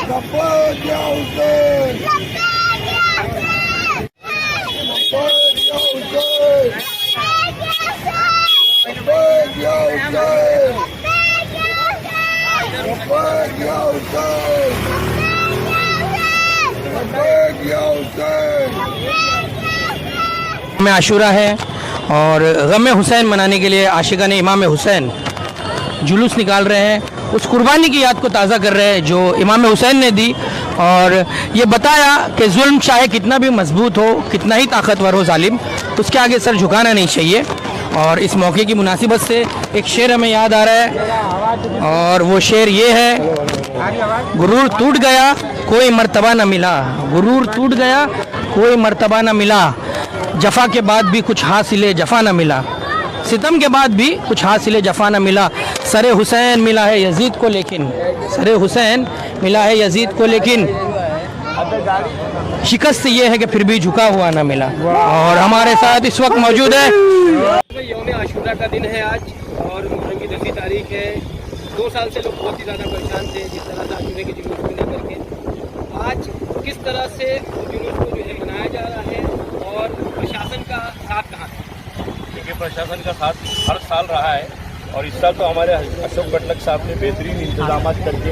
में आशूरा है और गम हुसैन मनाने के लिए आशिकान इमाम हुसैन जुलूस निकाल रहे हैं, उस कुर्बानी की याद को ताज़ा कर रहे हैं जो इमाम हुसैन ने दी और ये बताया कि जुल्म चाहे कितना भी मजबूत हो, कितना ही ताकतवर हो जालिम, उसके आगे सर झुकाना नहीं चाहिए। और इस मौके की मुनासिबत से एक शेर हमें याद आ रहा है और वो शेर ये है, गुरूर टूट गया कोई मर्तबा न मिला, गुरूर टूट गया कोई मर्तबा न मिला, जफ़ा के बाद भी कुछ हासिल जफ़ा न मिला, सितम के बाद भी कुछ हासिल जफ़ा न मिला, सरे हुसैन मिला है यजीद को लेकिन, सरे हुसैन मिला है यजीद को लेकिन, शिकस्त ये है कि फिर भी झुका हुआ ना मिला। और हमारे साथ इस वक्त मौजूद है, यौम आशूरा का दिन है आज और मुहर्रम की 10वीं तारीख है। 2 साल से लोग बहुत ही ज़्यादा परेशान थे जिस तरह से आशूरे के जुलूस को लेकर के। आज किस तरह से जुलूस को जो है मनाया जा रहा है और प्रशासन का साथ कहाँ था? देखिए, प्रशासन का साथ हर साल रहा है और इस साल तो हमारे अशोक गटलक साहब ने बेहतरीन इंतजाम करके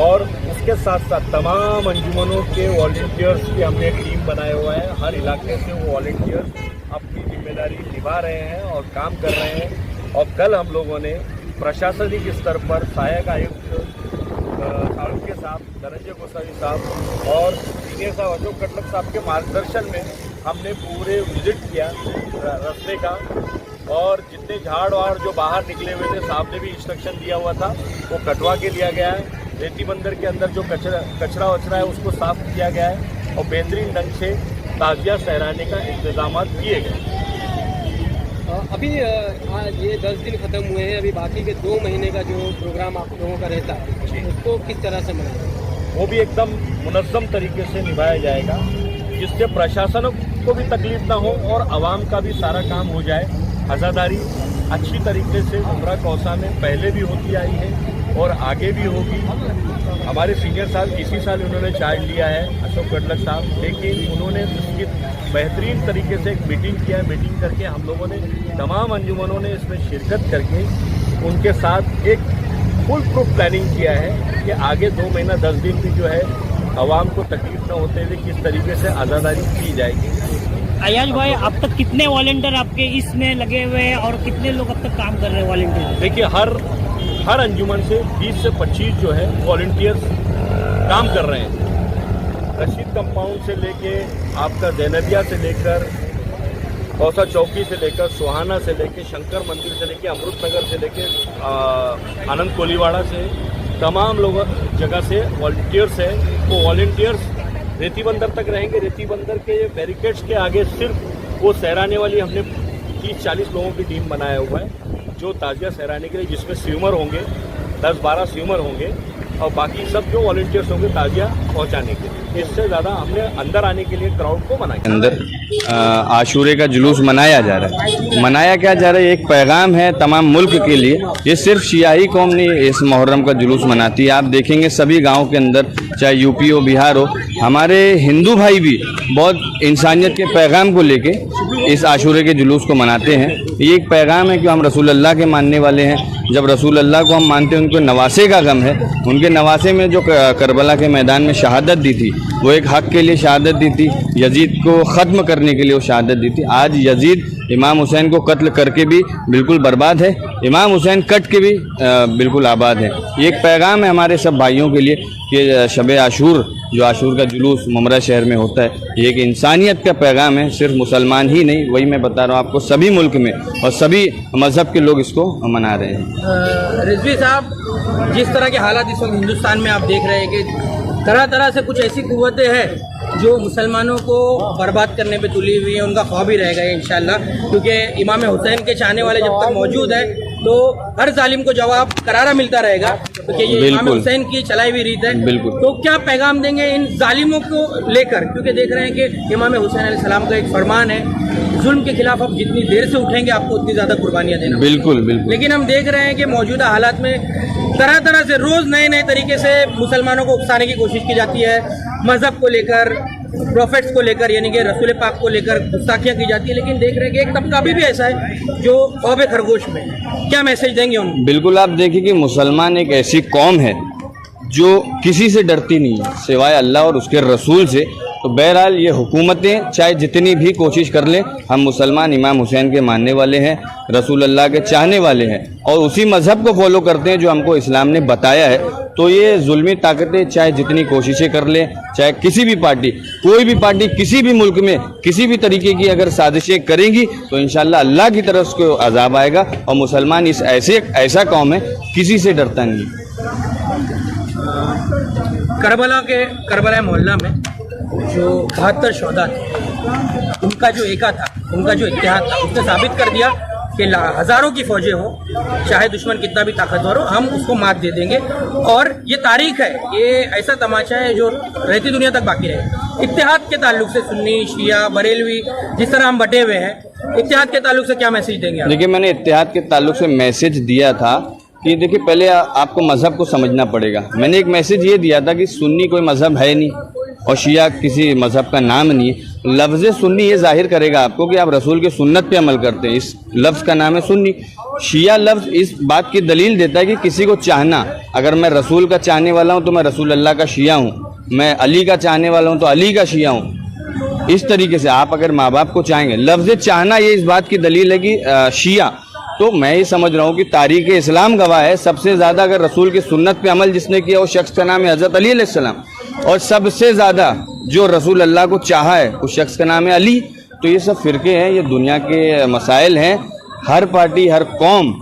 और उसके साथ साथ तमाम अंजुमनों के वॉलंटियर्स की हमने टीम बनाया हुआ है। हर इलाके से वो वॉलंटियर्स अपनी जिम्मेदारी निभा रहे हैं और काम कर रहे हैं। और कल हम लोगों ने प्रशासनिक स्तर पर सहायक आयुक्त चाणक्य साहब, धनंजय गोसावी साहब और सीनियर साहब अशोक गटलक साहब के मार्गदर्शन में हमने पूरे विजिट किया रास्ते का और जितने झाड़ वाड़ जो बाहर निकले हुए थे साहब ने भी इंस्ट्रक्शन दिया हुआ था वो कटवा के लिया गया है। रेती बंदर के अंदर जो कचरा वचरा है उसको साफ किया गया है और बेहतरीन ढंग से ताजिया सहराने का इंतजाम किए गए। अभी ये 10 दिन ख़त्म हुए हैं, अभी बाकी के 2 महीने का जो प्रोग्राम आप लोगों का रहता है उसको किस तरह से मनाएं? वो भी एकदम मुनज़्ज़म तरीके से निभाया जाएगा जिससे प्रशासन को भी तकलीफ ना हो और आवाम का भी सारा काम हो जाए। आज़ादारी अच्छी तरीके से उम्रा कौसा में पहले भी होती आई है और आगे भी होगी। हमारे सीनियर साहब इसी साल उन्होंने चार्ज लिया है अशोक गटलक साहब, लेकिन उन्होंने उसकी बेहतरीन तरीके से एक मीटिंग किया है। मीटिंग करके हम लोगों ने तमाम अंजुमनों ने इसमें शिरकत करके उनके साथ एक फुल प्रूफ प्लानिंग किया है कि आगे 2 महीना 10 दिन भी जो है आवाम को तकलीफ न होते हुए किस तरीके से आज़ादारी की जाएगी। अयाज भाई, अब तक कितने वॉलंटियर आपके इसमें लगे हुए हैं और कितने लोग अब तक काम कर रहे हैं वॉलंटियर? देखिए, हर अंजुमन से 20 से 25 जो है वॉलंटियर्स काम कर रहे हैं। रशीद कंपाउंड से लेके आपका जैनबिया से लेकर कौसा चौकी से लेकर सुहाना से लेके शंकर मंदिर से लेके अमृत नगर से लेके आनंद कोलीवाड़ा से तमाम लोग जगह से वॉलंटियर्स है। वो वॉलंटियर्स रेती बंदर तक रहेंगे। रेती बंदर के बैरिकेड्स के आगे सिर्फ वो सहराने वाली हमने 30-40 लोगों की टीम बनाया हुआ है जो ताजिया सहराने के लिए, जिसमें स्विमर होंगे, 10-12 स्विमर होंगे और बाकी सब जो वॉलंटियर्स होंगे ताजिया पहुंचाने के लिए। इससे ज़्यादा हमने अंदर आने के लिए क्राउड को मना किया। अंदर आशूरे का जुलूस मनाया जा रहा है। मनाया क्या जा रहा है, एक पैगाम है तमाम मुल्क के लिए। ये सिर्फ शियाई कौम नहीं इस मुहर्रम का जुलूस मनाती है। आप देखेंगे सभी गाँव के अंदर, चाहे यूपी हो, बिहार हो, हमारे हिंदू भाई भी बहुत इंसानियत के पैगाम को लेके इस आशूरे के जुलूस को मनाते हैं। ये एक पैगाम है कि हम रसूल अल्लाह के मानने वाले हैं। जब रसूल अल्लाह को हम मानते हैं, उनको नवासे का गम है। उनके नवासे में जो करबला के मैदान में शहादत दी थी, वो एक हक़ के लिए शहादत दी थी, यजीद को ख़त्म करने के लिए वो शहादत दी थी। आज यजीद इमाम हुसैन को कत्ल करके भी बिल्कुल बर्बाद है, इमाम हुसैन कट के भी बिल्कुल आबाद है। ये एक पैगाम है हमारे सब भाइयों के लिए कि शब आशूर, जो आशूर का जुलूस मुमरा शहर में होता है, ये एक इंसानियत का पैगाम है। सिर्फ मुसलमान ही नहीं, वही मैं बता रहा हूँ आपको, सभी मुल्क में और सभी मज़हब के लोग इसको मना रहे हैं। रिजवी साहब, जिस तरह के हालात इस वक्त हिंदुस्तान में आप देख रहे हैं कि तरह तरह से कुछ ऐसी कुव्वतें हैं जो मुसलमानों को बर्बाद करने पे तुली हुई है, उनका ख्वाब ही रहेगा इंशाल्लाह, क्योंकि इमाम हुसैन के चाहने वाले जब तक मौजूद है तो हर जालिम को जवाब करारा मिलता रहेगा, क्योंकि ये इमाम हुसैन की चलाई हुई रीत है। तो क्या पैगाम देंगे इन जालिमों को लेकर, क्योंकि देख रहे हैं कि इमाम हुसैन अलैहिस्सलाम का एक फरमान है, जुल्म के खिलाफ आप जितनी देर से उठेंगे आपको उतनी ज़्यादा कुर्बानियाँ देना। बिल्कुल बिल्कुल। लेकिन हम देख रहे हैं कि मौजूदा हालात में तरह तरह से रोज नए नए तरीके से मुसलमानों को उकसाने की कोशिश की जाती है, मजहब को लेकर, प्रॉफिट्स को लेकर, यानी कि रसूल पाक को लेकर गुस्ताखियाँ की जाती है। लेकिन देख रहे हैं कि एक तबका अभी भी ऐसा है जो औबे खरगोश में है। क्या मैसेज देंगे उनको? बिल्कुल, आप देखिए कि मुसलमान एक ऐसी कौम है जो किसी से डरती नहीं है सिवाय अल्लाह और उसके रसूल से। तो बहरहाल ये हुकूमतें चाहे जितनी भी कोशिश कर लें, हम मुसलमान इमाम हुसैन के मानने वाले हैं, रसूल अल्लाह के चाहने वाले हैं और उसी मज़हब को फॉलो करते हैं जो हमको इस्लाम ने बताया है। तो ये जुल्मी ताकतें चाहे जितनी कोशिशें कर लें, चाहे किसी भी पार्टी, कोई भी पार्टी किसी भी मुल्क में किसी भी तरीके की अगर साजिशें करेंगी तो इंशाअल्लाह अल्लाह की तरफ से अजाब आएगा। और मुसलमान इस ऐसा कौम है, किसी से डरता नहीं। करबला मोहल्ला में जो 72 शोहदा थे, उनका जो एका था, उनका जो इत्तेहाद था, उसने साबित कर दिया कि हज़ारों की फौजें हो, चाहे दुश्मन कितना भी ताकतवर हो, हम उसको मात दे देंगे। और ये तारीख है, ये ऐसा तमाशा है जो रहती दुनिया तक बाकी रहे। इत्तेहाद के ताल्लुक से सुन्नी, शिया, बरेलवी, जिस तरह हम बटे हुए हैं, इत्तेहाद के ताल्लुक से क्या मैसेज देंगे आप? देखिए, मैंने इत्तेहाद के ताल्लुक से मैसेज दिया था कि देखिए पहले आपको मज़हब को समझना पड़ेगा। मैंने एक मैसेज ये दिया था कि सुन्नी कोई मज़हब है नहीं और शिया किसी मज़हब का नाम नहीं है। लफ्ज़ सुन्नी ये जाहिर करेगा आपको कि आप रसूल के सुन्नत पे अमल करते हैं। इस लफ्ज़ का नाम है सुन्नी। शिया लफ्ज़ इस बात की दलील देता है कि किसी को चाहना, अगर मैं रसूल का चाहने वाला हूँ तो मैं रसूल अल्लाह का शिया हूँ, मैं अली का चाहने वाला हूँ तो अली का शिया हूँ। इस तरीके से आप अगर माँ बाप को चाहेंगे, लफ्ज़ चाहना ये इस बात की दलील है कि शिया। तो मैं ये समझ रहा हूँ कि तारीख़ इस्लाम गवाह है, सबसे ज़्यादा अगर रसूल की सुन्नत पे अमल जिसने किया वो शख्स का नाम है हज़रत अली अलैहिस्सलाम, और सबसे ज़्यादा जो रसूल अल्लाह को चाहा है उस शख्स का नाम है अली। तो ये सब फ़िरके हैं, ये दुनिया के मसाइल हैं। हर पार्टी, हर कौम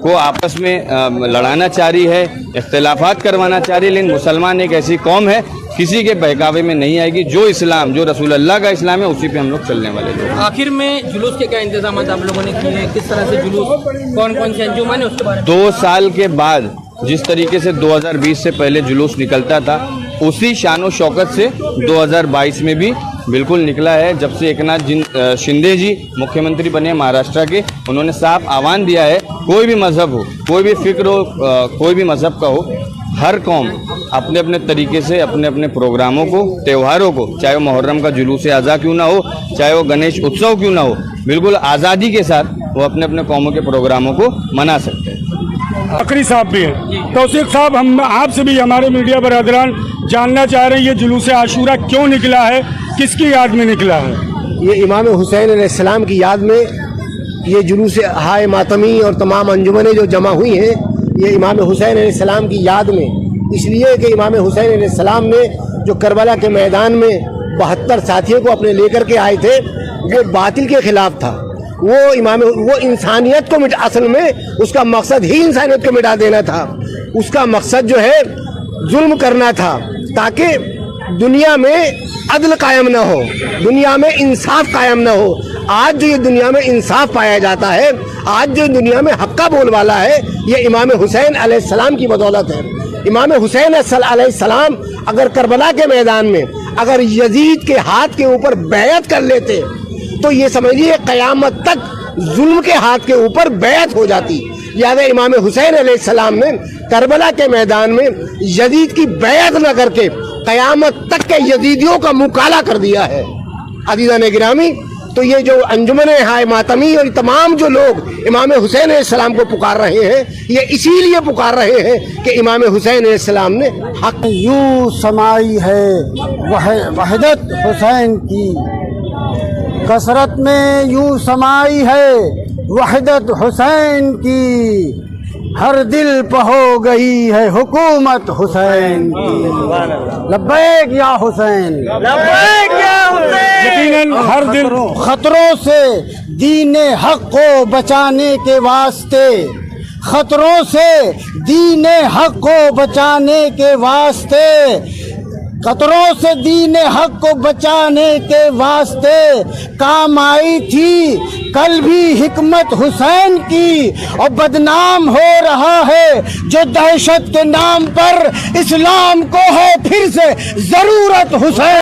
को आपस में लड़ाना चाह रही है, इख्तिलाफात करवाना चाह रही है, लेकिन मुसलमान एक ऐसी कौम है किसी के बहकावे में नहीं आएगी। जो इस्लाम, जो रसूल अल्लाह का इस्लाम है, उसी पे हम लोग चलने वाले लोग। आखिर में जुलूस के क्या इंतजाम आप लोगों ने किए हैं? किस तरह से जुलूस, कौन कौन से अंजुमन है, उसके बारे में? 2 साल के बाद जिस तरीके से 2020 से पहले जुलूस निकलता था, उसी शान शौकत से 2022 में भी बिल्कुल निकला है। जब से एकनाथ शिंदे जी मुख्यमंत्री बने महाराष्ट्र के, उन्होंने साफ आह्वान दिया है, कोई भी मज़हब हो, कोई भी फ़िक्र हो, कोई भी मज़हब का हो, हर कौम अपने अपने तरीके से अपने अपने प्रोग्रामों को, त्योहारों को, चाहे वो मुहर्रम का जुलूस आज़ा क्यों ना हो, चाहे वो गणेश उत्सव क्यों ना हो, बिल्कुल आज़ादी के साथ वो अपने अपने कौमों के प्रोग्रामों को मना सकते हैं। अकरी साहब भी हैं। तौसीफ साहब, हम आपसे भी, हमारे मीडिया बरादरान जानना चाह रहे हैं, ये जुलूस आशूरा क्यों निकला है, किसकी याद में निकला है? ये इमाम हुसैन अलैहिस्सलाम की याद में ये जुलूस हाय मातमी और तमाम अंजुमनें जो जमा हुई हैं, ये इमाम हुसैन अलैहिस्सलाम की याद में, इसलिए कि इमाम हुसैन अलैहिस्सलाम ने जो करबला के मैदान में 72 साथियों को अपने लेकर के आए थे, वो बातिल के खिलाफ था। वो इंसानियत को असल में उसका मकसद ही इंसानियत को मिटा देना था। उसका मकसद जो है जुल्म करना था, ताकि दुनिया में अदल कायम ना हो, दुनिया में इंसाफ कायम ना हो। आज जो ये दुनिया में इंसाफ पाया जाता है, आज जो दुनिया में हक का बोलबाला है, ये इमाम हुसैन अलैहिस्सलाम की बदौलत है। इमाम हुसैन अलैहिस्सलाम अगर करबला के मैदान में अगर यजीद के हाथ के ऊपर बैत कर लेते तो ये समझिए क़यामत तक जुल्म के हाथ के ऊपर बैत हो जाती। याद है, इमाम हुसैन अलैहिस्सलाम ने करबला के मैदान में यजीद की बैत न करके क़यामत तक के यजीदियों का मुकाला कर दिया है। अज़ीज़ान गिरामी, तो ये जो अंजुमन हाय मातमी और तमाम जो लोग इमाम हुसैन अलैहिस्सलाम को पुकार रहे हैं, ये इसीलिए पुकार रहे हैं कि इमाम हुसैन अलैहिस्सलाम ने हक यूं समाई है वहदत हुसैन की, कसरत में यूं समाई है वहदत हुसैन की, हर दिल पे हो गई है हुकूमत हुसैन की। लब्बैक या हुसैन, लब्बैक या हुसैन। यकीनन हर दिल खतरों से दीने हक को बचाने के वास्ते, खतरों से दीने हक को बचाने के वास्ते, खतरों से दीन हक को बचाने के वास्ते काम आई थी कल भी हिकमत हुसैन की, और बदनाम हो रहा है जो दहशत के नाम पर इस्लाम को है फिर से जरूरत हुसैन।